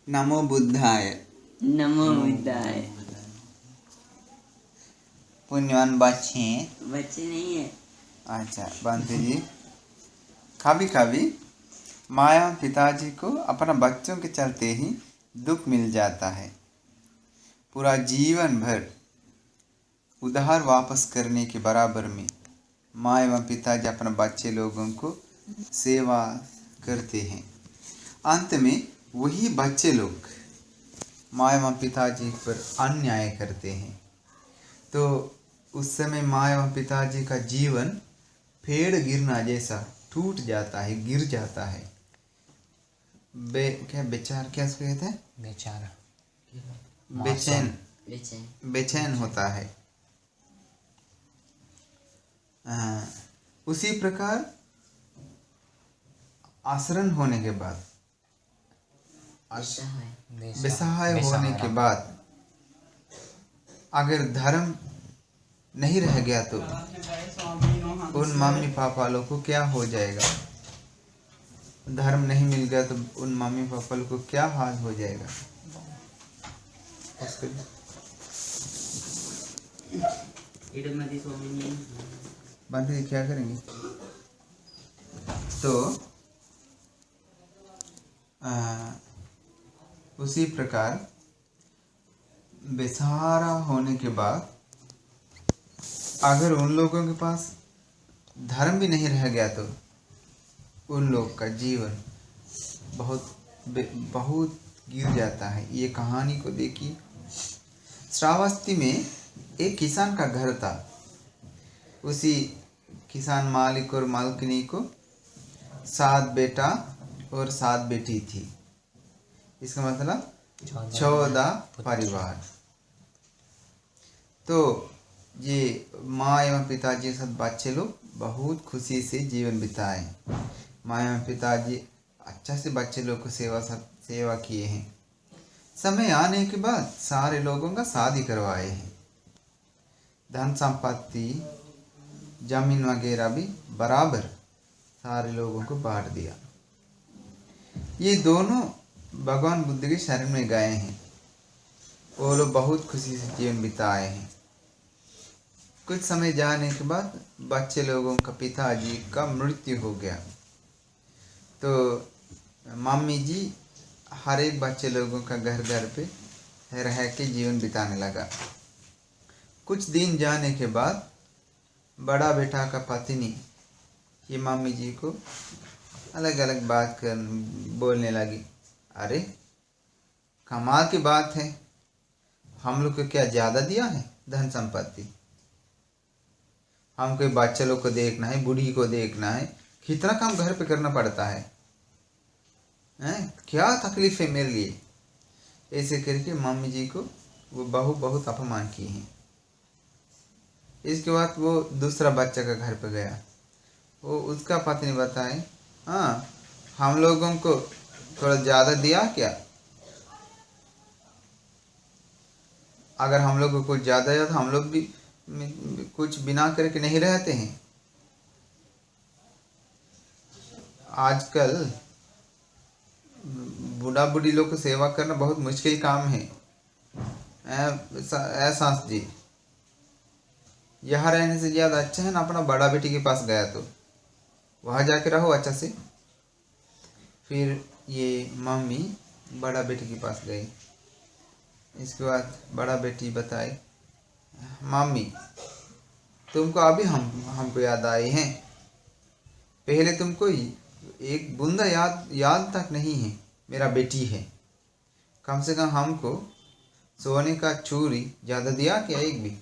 नमो बुद्धाय। नमो बुद्धाय। पुण्यवान बच्चे नहीं है। अच्छा बंधु जी, कभी कभी माया पिताजी को अपना बच्चों के चलते ही दुख मिल जाता है। पूरा जीवन भर उधार वापस करने के बराबर में माँ एवं पिताजी अपने बच्चे लोगों को सेवा करते हैं। अंत में वही बच्चे लोग माँ एवं पिताजी पर अन्याय करते हैं, तो उस समय माँ एवं पिताजी का जीवन पेड़ गिरना जैसा टूट जाता है, गिर जाता है। बेचार क्या कहते हैं? बेचारा बेचैन होता है। उसी प्रकार आश्रय होने के बाद, बेसहाय होने के बाद अगर धर्म नहीं रह गया तो उन मम्मी पापा लोग को क्या हो जाएगा? धर्म नहीं मिल गया तो उन मम्मी पापा लोग को क्या हाल हो जाएगा? बंधु क्या करेंगे? तो उसी प्रकार बेसहारा होने के बाद अगर उन लोगों के पास धर्म भी नहीं रह गया तो उन लोग का जीवन बहुत गिर जाता है। ये कहानी को देखिए। श्रावस्ती में एक किसान का घर था। उसी किसान मालिक और मालकिनी को 7 बेटा और 7 बेटी थी। इसका मतलब 14 परिवार। तो ये माँ एवं पिताजी के साथ बच्चे लोग बहुत खुशी से जीवन बिताए। माँ एवं पिताजी अच्छा से बच्चे लोग को सेवा किए हैं। समय आने के बाद सारे लोगों का शादी करवाए हैं। धन संपत्ति, जमीन वगैरह भी बराबर सारे लोगों को बांट दिया। ये दोनों भगवान बुद्ध के शरण में गए हैं। वो लोग बहुत खुशी से जीवन बिताए हैं। कुछ समय जाने के बाद बच्चे लोगों का पिताजी का मृत्यु हो गया। तो मम्मी जी हर एक बच्चे लोगों का घर घर पे रह के जीवन बिताने लगा। कुछ दिन जाने के बाद बड़ा बेटा का पत्नी ये मम्मी जी को अलग अलग बात बोलने लगी। अरे कमाल की बात है, हम लोग को क्या ज़्यादा दिया है धन संपत्ति? हमको बच्चे लोग को देखना है, बूढ़ी को देखना है, कितना काम घर पे करना पड़ता है, क्या तकलीफ है मेरे लिए? ऐसे करके मम्मी जी को वो बहुत अपमान किए हैं। इसके बाद वो दूसरा बच्चा का घर पे गया। वो उसका पत्नी बताए, हाँ हम लोगों को थोड़ा ज़्यादा दिया क्या? अगर हम लोग को कुछ ज़्यादा दिया तो हम लोग भी कुछ बिना करके नहीं रहते हैं। आजकल बूढ़ा बूढ़ी लोग को सेवा करना बहुत मुश्किल काम है। ऐसा जी, यहाँ रहने से ज़्यादा अच्छा है ना अपना बड़ा बेटी के पास गया तो वहाँ जाके रहो अच्छा से। फिर ये मम्मी बड़ा बेटी के पास गई। इसके बाद बड़ा बेटी बताए, मम्मी तुमको अभी हमको याद आई हैं। पहले तुमको एक बूंदा याद तक नहीं है मेरा बेटी है। कम से कम हमको सोने का चूड़ी ज़्यादा दिया क्या? एक भी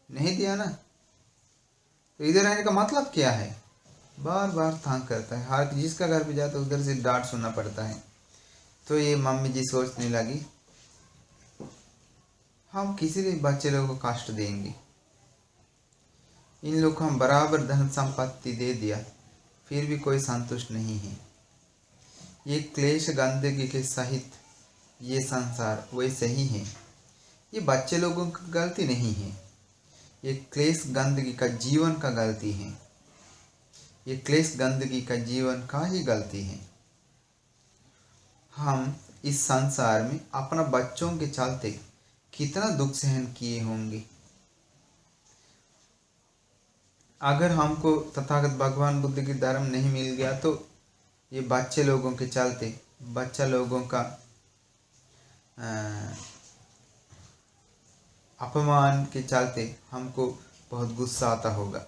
नहीं दिया ना। तो इधर रहने का मतलब क्या है? बार बार तंग करता है। हर जिसका घर पे जाता है उधर से डांट सुनना पड़ता है। तो ये मम्मी जी सोचने लगी, हम किसी भी बच्चे लोगों को कष्ट देंगे, इन लोग को हम बराबर धन संपत्ति दे दिया फिर भी कोई संतुष्ट नहीं है। ये क्लेश गंदगी के सहित ये संसार वैसे ही है। ये बच्चे लोगों की गलती नहीं है, ये क्लेश गंदगी का जीवन का गलती है। ये क्लेश गंदगी का जीवन का ही गलती है। हम इस संसार में अपना बच्चों के चलते कितना दुख सहन किए होंगे। अगर हमको तथागत भगवान बुद्ध की धर्म नहीं मिल गया तो ये बच्चे लोगों के चलते, बच्चा लोगों का अपमान के चलते हमको बहुत गुस्सा आता होगा,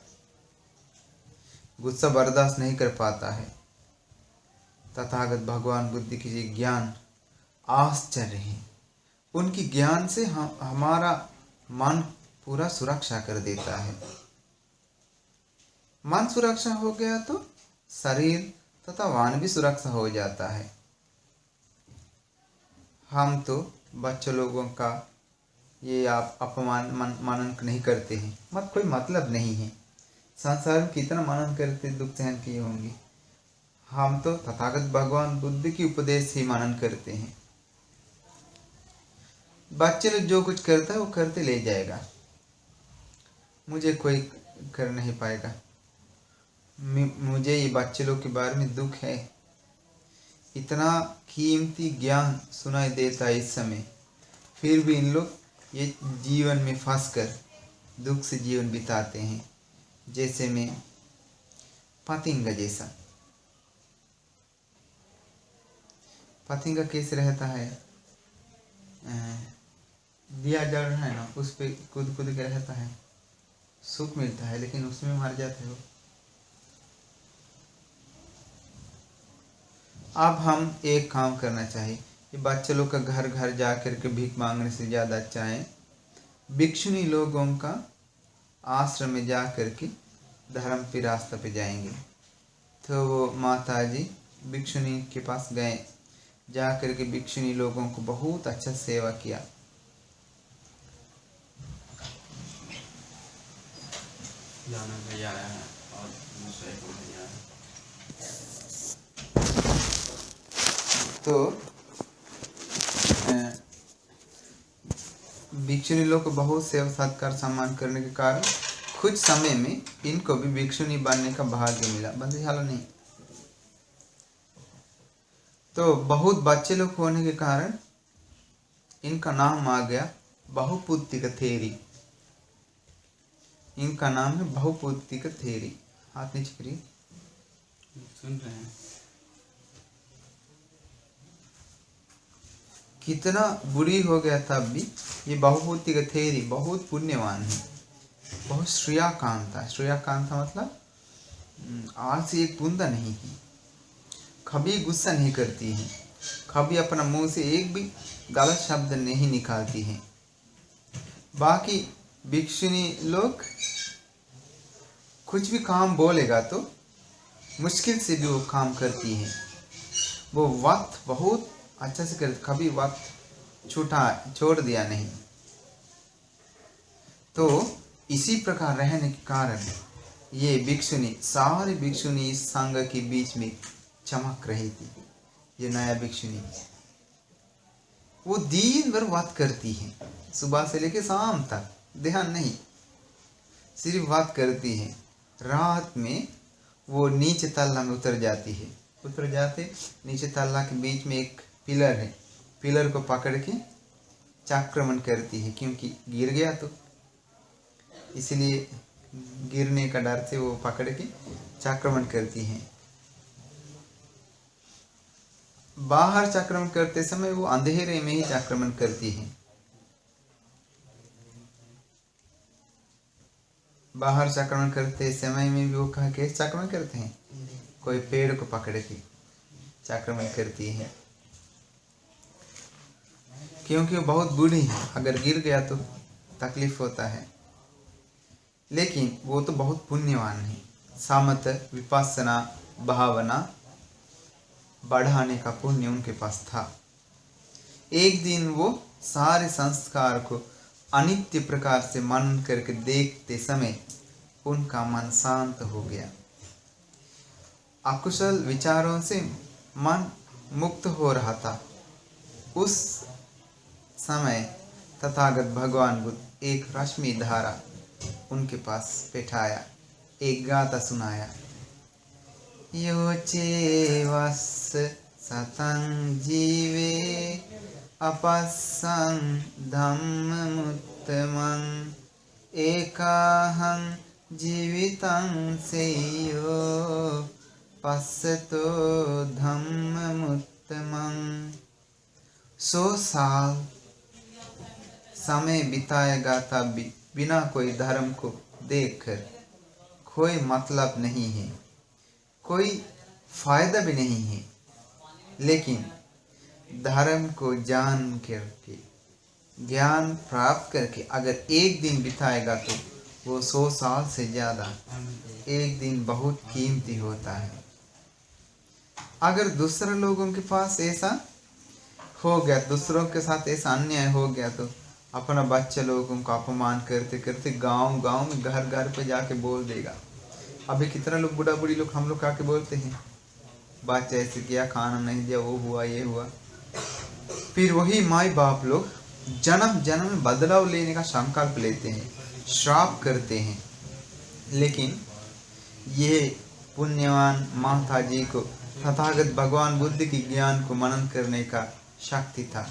गुस्सा बर्दाश्त नहीं कर पाता है। तथागत भगवान बुद्ध की ये ज्ञान आश्चर्य है। उनकी ज्ञान से हमारा मन पूरा सुरक्षा कर देता है। मन सुरक्षा हो गया तो शरीर तथा वान भी सुरक्षा हो जाता है। हम तो बच्चों लोगों का ये आप अपमान मनन नहीं करते हैं, कोई मतलब नहीं है। संसार में कितना मनन करते दुख सहन किए होंगे। हम तो तथागत भगवान बुद्ध की उपदेश ही मनन करते हैं। बच्चे लोग जो कुछ करता है वो करते ले जाएगा, मुझे कोई कर नहीं पाएगा। मुझे ये बच्चे लोग के बारे में दुख है। इतना कीमती ज्ञान सुनाई देता है इस समय, फिर भी इन लोग ये जीवन में फंसकर दुख से जीवन बिताते हैं। जैसे में पतंगा जैसा, पतंगा कैसे रहता है, दिया जल रहा है ना, उस पे कूद कूद के रहता है, सुख मिलता है लेकिन उसमें मर जाते हो। अब हम एक काम करना चाहिए, ये बच्चे लोग का घर घर जा कर के भीख मांगने से ज़्यादा अच्छा है भिक्षुनी लोगों का आश्रम में जा कर के धर्म पे रास्ता पे जाएंगे। तो वो माता जी भिक्षुनी के पास गए, जा कर के भिक्षुनी लोगों को बहुत अच्छा सेवा किया। भैया आया है और दूसरा एक भैया है। तो भिक्षुनी लोग को बहुत सेवा सत्कार सम्मान करने के कारण कुछ समय में इनको भी भिक्षुनी बनने का भाग्य मिला। बंदी हाल नहीं तो बहुत बच्चे लोग होने के कारण इनका नाम आ गया बहुपुत्तिक थेरी। इनका नाम है बहुपुत्तिक थेरी। हाथ नीचे करिए, सुन रहे हैं। कितना बुरी हो गया तब भी ये बहुपुत्तिक थेरी बहुत पुण्यवान है, बहुत श्रेयाकांता। श्रेयाकांता मतलब आज से एक बूंदा नहीं है, कभी गुस्सा नहीं करती है, कभी अपना मुंह से एक भी गलत शब्द नहीं निकालती है। बाकी भिक्षुनी लोग कुछ भी काम बोलेगा तो मुश्किल से भी वो काम करती हैं। वो वक्त बहुत अच्छा से करती, कभी वक्त छोड़ दिया नहीं। तो इसी प्रकार रहने के कारण ये भिक्षुनी, सारी भिक्षुनी इस संघ के बीच में चमक रही थी। ये नया भिक्षुनी वो दिन भर बात करती है, सुबह से लेकर शाम तक, ध्यान नहीं, सिर्फ बात करती है। रात में वो नीचे तल्ला में उतर जाती है, उतर जाते नीचे तल्ला के बीच में एक पिलर है, पिलर को पकड़ के चक्रमण करती है, क्योंकि गिर गया तो इसलिए गिरने का डर से वो पकड़ के चक्रमण करती हैं। बाहर चक्रमण करते समय वो अंधेरे में ही चक्रमण करती हैं। बाहर चक्रमण करते समय में भी वो कैसे चक्रमण करते हैं, कोई पेड़ को पकड़ के चक्रमण करती है, क्योंकि वो बहुत बूढ़ी है, अगर गिर गया तो तकलीफ होता है। लेकिन वो तो बहुत पुण्यवान है, सामत विपස්සना भावना बढ़ाने का पुण्य उनके पास था। एक दिन वो सारे संस्कार को अनित्य प्रकार से मनन करके देखते समय उनका मन शांत हो गया। अकुशल विचारों से मन मुक्त हो रहा था। उस समय तथागत भगवान बुद्ध एक रश्मि धारा उनके पास बैठाया, एक गाथा सुनाया। यो चेवस सतं जीवे अपस्सं धम्ममुत्तमं एकाहं जीवितं सेयो पश्यतो धम्ममुत्तमं। 100 साल समय बिताएगा तब भी बिना कोई धर्म को देखकर कोई मतलब नहीं है, कोई फायदा भी नहीं है। लेकिन धर्म को जान करके ज्ञान प्राप्त करके अगर एक दिन बिताएगा तो वो 100 साल से ज़्यादा, एक दिन बहुत कीमती होता है। अगर दूसरे लोगों के पास ऐसा हो गया, दूसरों के साथ ऐसा अन्याय हो गया तो अपना बच्चे लोगों को अपमान करते करते गांव गांव में घर घर पे जाके बोल देगा। अभी कितना लोग बूढ़ा बूढ़ी लोग हम लोग आके बोलते हैं, बच्चा ऐसे किया, खाना नहीं दिया, वो हुआ ये हुआ। फिर वही माई बाप लोग जन्म जन्म में बदलाव लेने का संकल्प लेते हैं, श्राप करते हैं। लेकिन ये पुण्यवान माता जी को तथागत भगवान बुद्ध की ज्ञान को मनन करने का शक्ति था।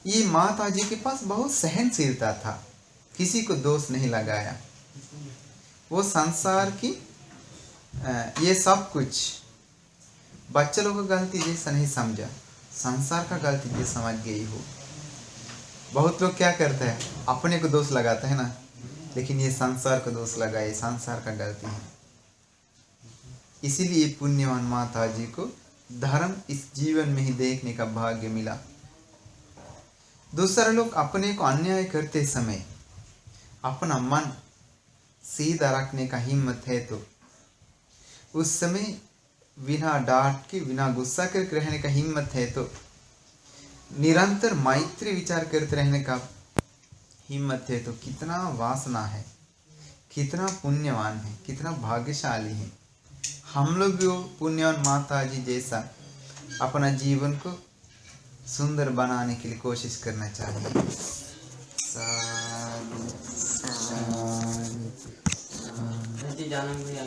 ये माता जी के पास बहुत सहनशीलता था, किसी को दोष नहीं लगाया। वो संसार की ये सब कुछ बच्चे लोगों का गलती जैसा नहीं समझा, संसार का गलती जैसा समझ गई हो। बहुत लोग क्या करते हैं, अपने को दोष लगाते हैं ना, लेकिन ये संसार को दोष लगाए, संसार का गलती है। इसीलिए पुण्यवान माता जी को धर्म इस जीवन में ही देखने का भाग्य मिला। दूसरे लोग अपने को अन्याय करते समय अपना मन सीधा रखने का हिम्मत है तो उस समय बिना डांट के, बिना गुस्सा करके रहने का हिम्मत है तो निरंतर मैत्री विचार करते रहने का हिम्मत है तो कितना वासना है, कितना पुण्यवान है, कितना भाग्यशाली है। हम लोग भी पुण्यवान माता जी जैसा अपना जीवन को सुंदर बनाने के लिए कोशिश करना चाहिए। जानम भैया